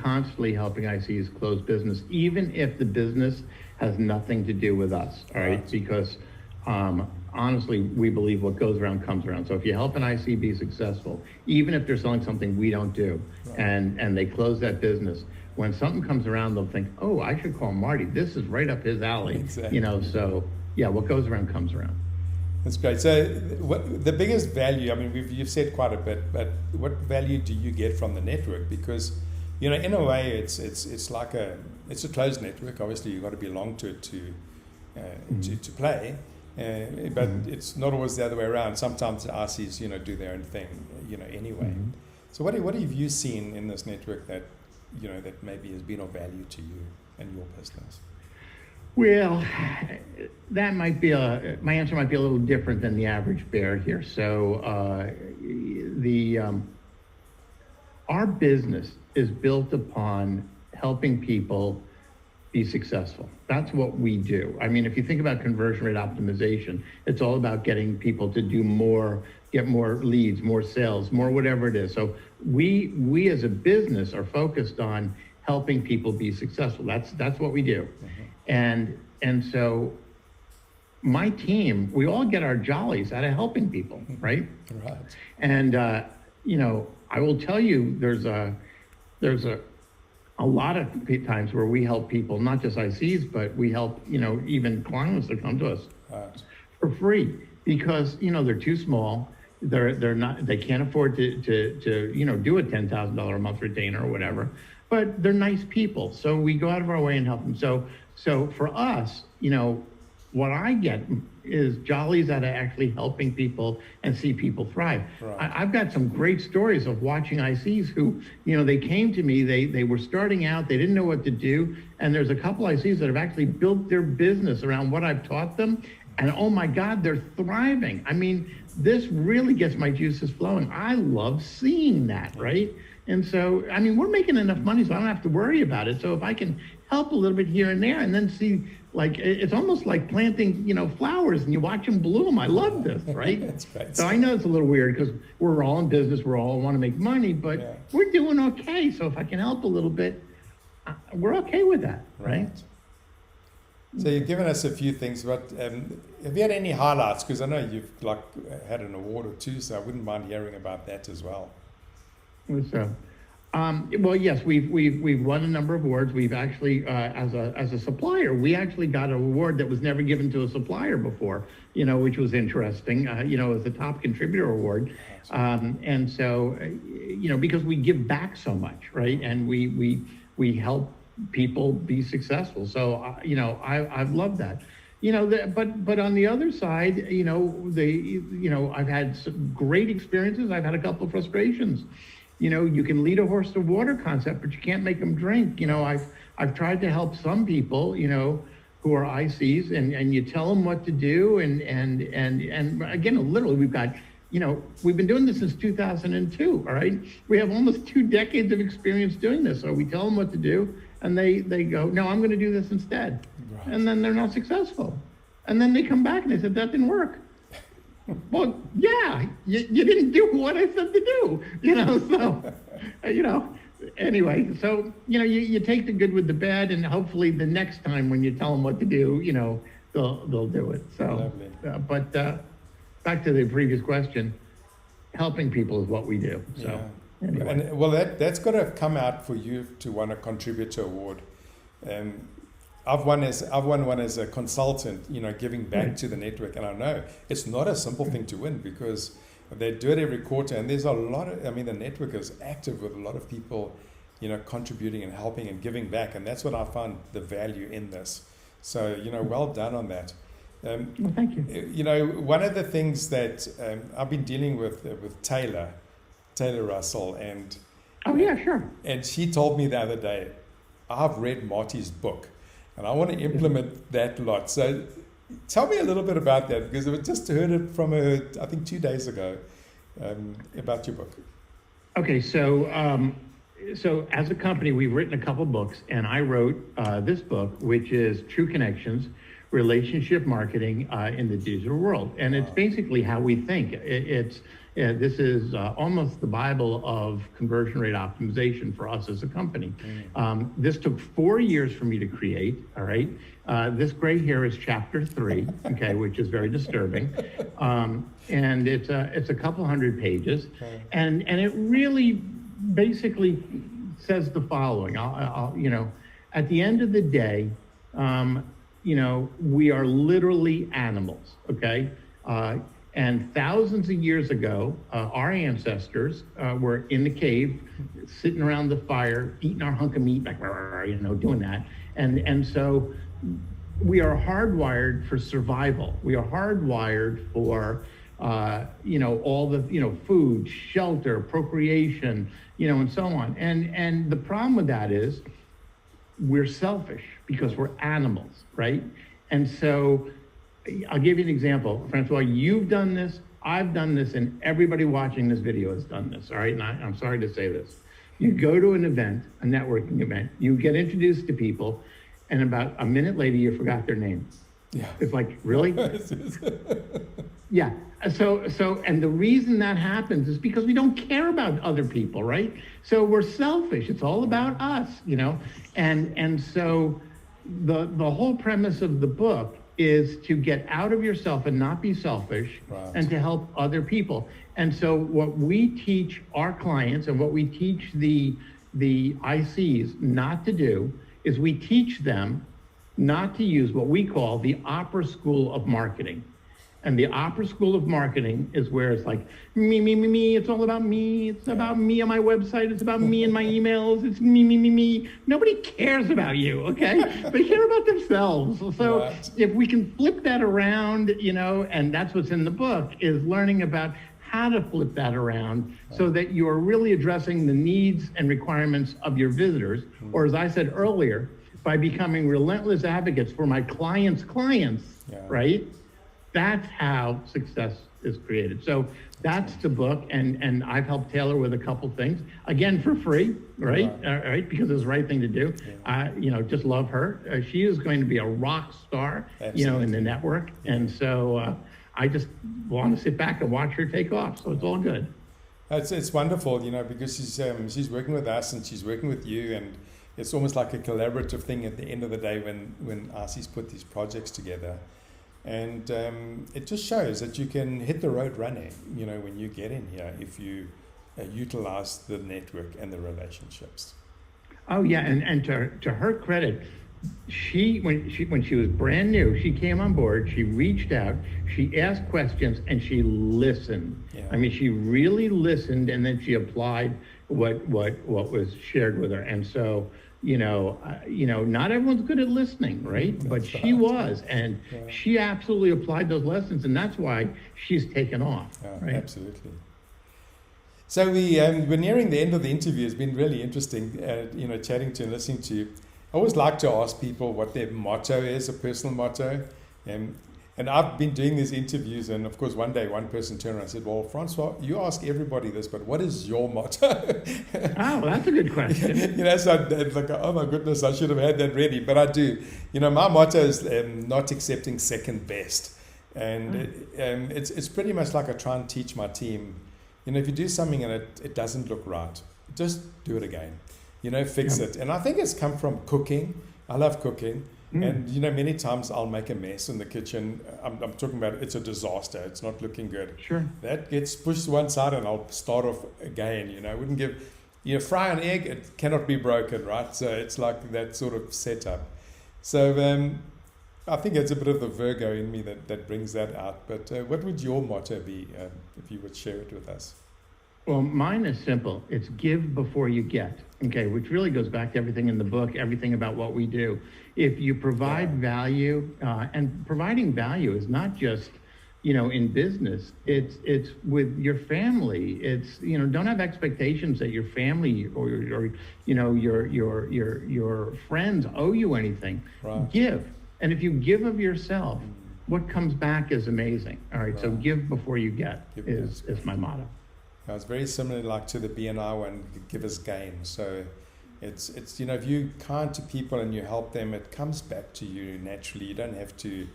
constantly helping ICs close business, even if the business has nothing to do with us, all right? Because honestly, we believe what goes around comes around. So if you help an IC be successful, even if they're selling something we don't do, and they close that business, when something comes around, they'll think, oh, I should call Marty. This is right up his alley. Exactly. You know, so yeah, what goes around comes around. That's great. So what the biggest value, I mean, you've said quite a bit, but what value do you get from the network? Because, you know, in a way, it's like it's a closed network. Obviously, you've got to belong to it to play. But it's not always the other way around. Sometimes the RCs, you know, do their own thing, you know, anyway. So what have you seen in this network that, you know, that maybe has been of value to you and your business? Well, that might be my answer might be a little different than the average bear here. So our business is built upon helping people be successful. That's what we do. I mean, if you think about conversion rate optimization, it's all about getting people to do more, get more leads, more sales, more whatever it is. So we as a business are focused on helping people be successful. That's what we do. And so my team, we all get our jollies out of helping people, right? Right. And you know, I will tell you, there's a lot of times where we help people, not just ICs, but we help, you know, even clients that come to us for free because, you know, they're too small. They can't afford to you know, do a $10,000 a month retainer or whatever, but they're nice people. So we go out of our way and help them. So for us, you know, what I get is jollies out of actually helping people and see people thrive. Right. I've got some great stories of watching ICs who, you know, they came to me, they were starting out, they didn't know what to do. And there's a couple ICs that have actually built their business around what I've taught them. And oh my God, they're thriving. I mean, this really gets my juices flowing. I love seeing that, right? And so, I mean, we're making enough money so I don't have to worry about it. So if I can help a little bit here and there and then see, like, it's almost like planting, you know, flowers and you watch them bloom. I love this, right? That's great. So I know it's a little weird because we're all in business, we're all want to make money, but we're doing okay. So if I can help a little bit, we're okay with that, right? So you've given us a few things, but have you had any highlights? Because I know you've had an award or two, so I wouldn't mind hearing about that as well. So, well, yes, we've won a number of awards. We've actually, as a supplier, we actually got an award that was never given to a supplier before, you know, which was interesting. You know, as the top contributor award, and so, you know, because we give back so much, right, and we help people be successful. So, you know, I've loved that. You know, but on the other side, you know, I've had some great experiences. I've had a couple of frustrations. You know, you can lead a horse to water concept, but you can't make them drink. You know, I've tried to help some people, you know, who are ICs, and you tell them what to do, and again, literally, we've got, you know, we've been doing this since 2002. All right, we have almost 2 decades of experience doing this. So we tell them what to do, and they go, no, I'm going to do this instead, and then they're not successful, and then they come back and they said that didn't work. Well, yeah, you didn't do what I said to do, you know, so, you know, anyway, so, you know, you take the good with the bad, and hopefully the next time when you tell them what to do, you know, they'll do it. So, but back to the previous question, helping people is what we do. So, anyway. And well, that's got to come out for you to win a contributor award. I've won one as a consultant, you know, giving back to the network. And I know it's not a simple thing to win because they do it every quarter. And there's a lot of, I mean, the network is active with a lot of people, you know, contributing and helping and giving back. And that's what I find the value in this. So, you know, well done on that. Well, thank you. You know, one of the things that I've been dealing with Taylor Russell. And oh, yeah, sure. And she told me the other day, I've read Marty's book. And I want to implement that lot. So tell me a little bit about that, because I just heard it from her, I think 2 days ago, about your book. Okay, so as a company, we've written a couple books, and I wrote this book, which is True Connections, relationship marketing in the digital world. And it's basically how we think. This is almost the Bible of conversion rate optimization for us as a company. This took 4 years for me to create, all right? This gray here is chapter 3, okay, which is very disturbing. And it's a couple hundred pages. And it really basically says the following. At the end of the day, we are literally animals, okay? And thousands of years ago, our ancestors were in the cave, sitting around the fire, eating our hunk of meat, like, doing that. And so we are hardwired for survival. We are hardwired for, all the, food, shelter, procreation, and so on. And the problem with that is we're selfish because we're animals, right? And so I'll give you an example. Francois, you've done this, I've done this, and everybody watching this video has done this, all right? And I'm sorry to say this. You go to an event, a networking event, you get introduced to people, and about a minute later, you forgot their name. Yeah. It's like, really? Yeah. So, and the reason that happens is because we don't care about other people, right? So we're selfish. It's all about us, And so the whole premise of the book is to get out of yourself and not be selfish, right, and to help other people. And so what we teach our clients and what we teach the ICs not to do is we teach them not to use what we call the opera school of marketing. And the opera school of marketing is where it's like, me, it's all about me. It's about me on my website. It's about me and my emails. It's me. Nobody cares about you, okay? They care about themselves. So right, if we can flip that around, and that's what's in the book, is learning about how to flip that around so that you are really addressing the needs and requirements of your visitors, or as I said earlier, by becoming relentless advocates for my clients' clients, right? That's how success is created. So that's the book, and I've helped Taylor with a couple things, again, for free, right? Right, because it's the right thing to do. Just love her. She is going to be a rock star, in the network. And so I just want to sit back and watch her take off. So it's all good. It's wonderful, because she's working with us and she's working with you, and it's almost like a collaborative thing at the end of the day when RC's put these projects together. And it just shows that you can hit the road running, when you get in here, if you utilize the network and the relationships. Oh yeah, and to her credit, when she was brand new, she came on board, she reached out, she asked questions, and she listened. Yeah. I mean, she really listened, and then she applied what was shared with her. And so, not everyone's good at listening, right? But she was, and she absolutely applied those lessons, and that's why she's taken off. Right? Absolutely. So we're nearing the end of the interview. It's been really interesting, chatting to and listening to you. I always like to ask people what their motto is, a personal motto. And I've been doing these interviews, and of course, one day one person turned around and said, "Well, Francois, you ask everybody this, but what is your motto?" Oh, that's a good question. So it's like, oh my goodness, I should have had that ready, but I do. My motto is not accepting second best, and it's pretty much like I try and teach my team. If you do something and it doesn't look right, just do it again. Fix it. And I think it's come from cooking. I love cooking. And, many times I'll make a mess in the kitchen. I'm talking about it's a disaster. It's not looking good. Sure. That gets pushed to one side and I'll start off again. I wouldn't fry an egg, it cannot be broken, right? So it's like that sort of setup. So I think it's a bit of the Virgo in me that brings that out. But what would your motto be if you would share it with us? Well, mine is simple. It's give before you get, okay, which really goes back to everything in the book, everything about what we do. If you provide value, and providing value is not just, in business, it's with your family. It's, don't have expectations that your family or your friends owe you anything. Right. Give. And if you give of yourself, what comes back is amazing. All right. So give before you get is my motto. It's very similar like to the BNI one, give us gain. So it's if you're kind to people and you help them, it comes back to you naturally. You don't have to,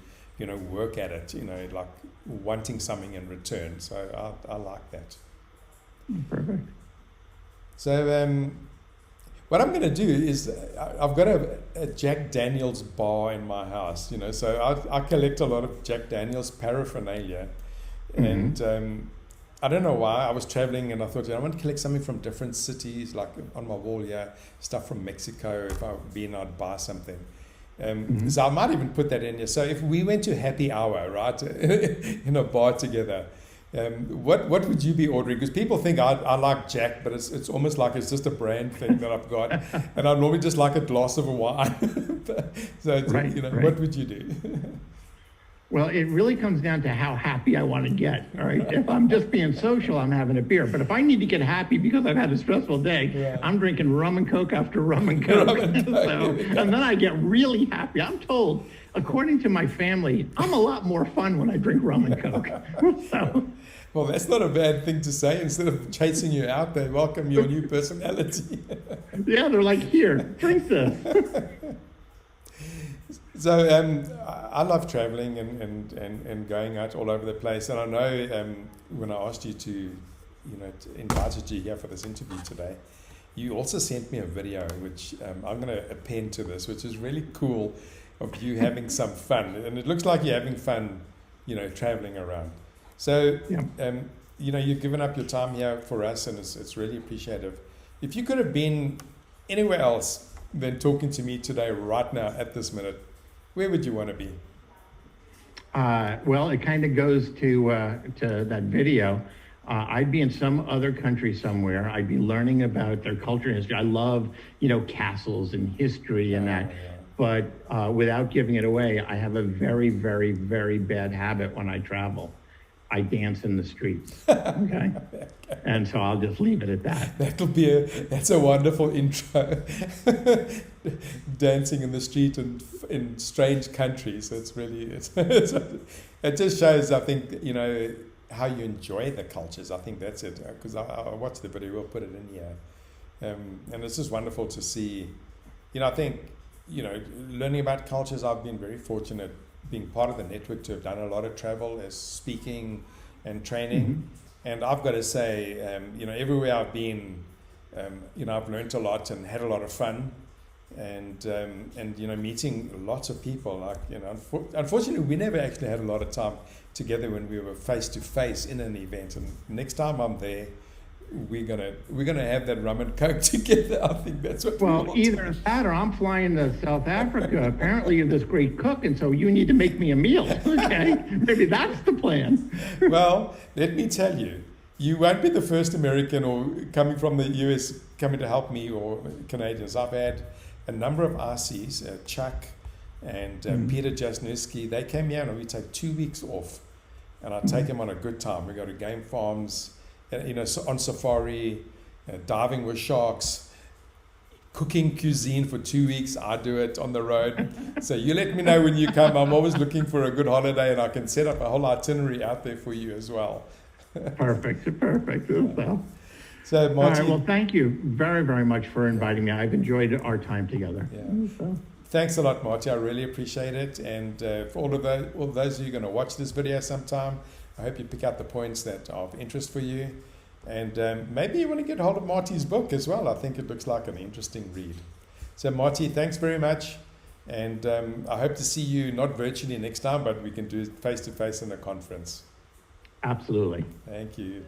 work at it, like wanting something in return. So I like that. Perfect. So what I'm going to do is I've got a Jack Daniel's bar in my house, so I collect a lot of Jack Daniel's paraphernalia. Mm-hmm. And I don't know why. I was traveling and I thought, I want to collect something from different cities, like on my wall here, stuff from Mexico. If I've been, I'd buy something. So I might even put that in here. So if we went to happy hour, right, in a bar together, what would you be ordering? Because people think I like Jack, but it's almost like it's just a brand thing that I've got. And I normally just like a glass of wine. So, Right. What would you do? Well, it really comes down to how happy I want to get. All right. If I'm just being social, I'm having a beer. But if I need to get happy because I've had a stressful day, I'm drinking rum and Coke after rum and Coke. And then I get really happy. I'm told, according to my family, I'm a lot more fun when I drink rum and Coke. So, well, that's not a bad thing to say. Instead of chasing you out, they welcome your new personality. yeah, they're like, here, drink this. So I love traveling and going out all over the place. And I know when I asked you to invited you here for this interview today, you also sent me a video, which I'm going to append to this, which is really cool, of you having some fun. And it looks like you're having fun, traveling around. So, you've given up your time here for us, and it's really appreciative. If you could have been anywhere else than talking to me today, right now, at this minute, where would you want to be? Well, it kind of goes to that video. I'd be in some other country somewhere. I'd be learning about their culture and history. I love, castles and history and that. But without giving it away, I have a very, very, very bad habit when I travel. I dance in the streets. Okay. And so I'll just leave it at that. That's a wonderful intro. Dancing in the street and in strange countries. It just shows, I think, how you enjoy the cultures. I think that's it. Because I watched the video, we'll put it in here. And it's just wonderful to see, I think, learning about cultures. I've been very fortunate being part of the network to have done a lot of travel as speaking and training. Mm-hmm. And I've got to say, everywhere I've been, I've learned a lot and had a lot of fun, and meeting lots of people. Like, unfortunately, we never actually had a lot of time together when we were face to face in an event. And next time I'm there, we're gonna have that rum and Coke together. I think that's what. Well, either that or I'm flying to South Africa. Apparently, you're this great cook, and so you need to make me a meal. Okay, maybe that's the plan. Well, let me tell you, you won't be the first American or coming from the US coming to help me, or Canadians. I've had a number of RCs, Chuck and Peter Jasnewski. They came here and we take 2 weeks off, and I take them on a good time. We go to game farms, on safari, diving with sharks, cooking cuisine for 2 weeks. I do it on the road. So you let me know when you come. I'm always looking for a good holiday, and I can set up a whole itinerary out there for you as well. Perfect. So, Marty. All right, well, thank you very, very much for inviting me. I've enjoyed our time together. Yeah. So. Thanks a lot, Marty. I really appreciate it. And for all those of you going to watch this video sometime, I hope you pick out the points that are of interest for you. And maybe you want to get hold of Marty's book as well. I think it looks like an interesting read. So, Marty, thanks very much. And I hope to see you not virtually next time, but we can do it face-to-face in a conference. Absolutely. Thank you.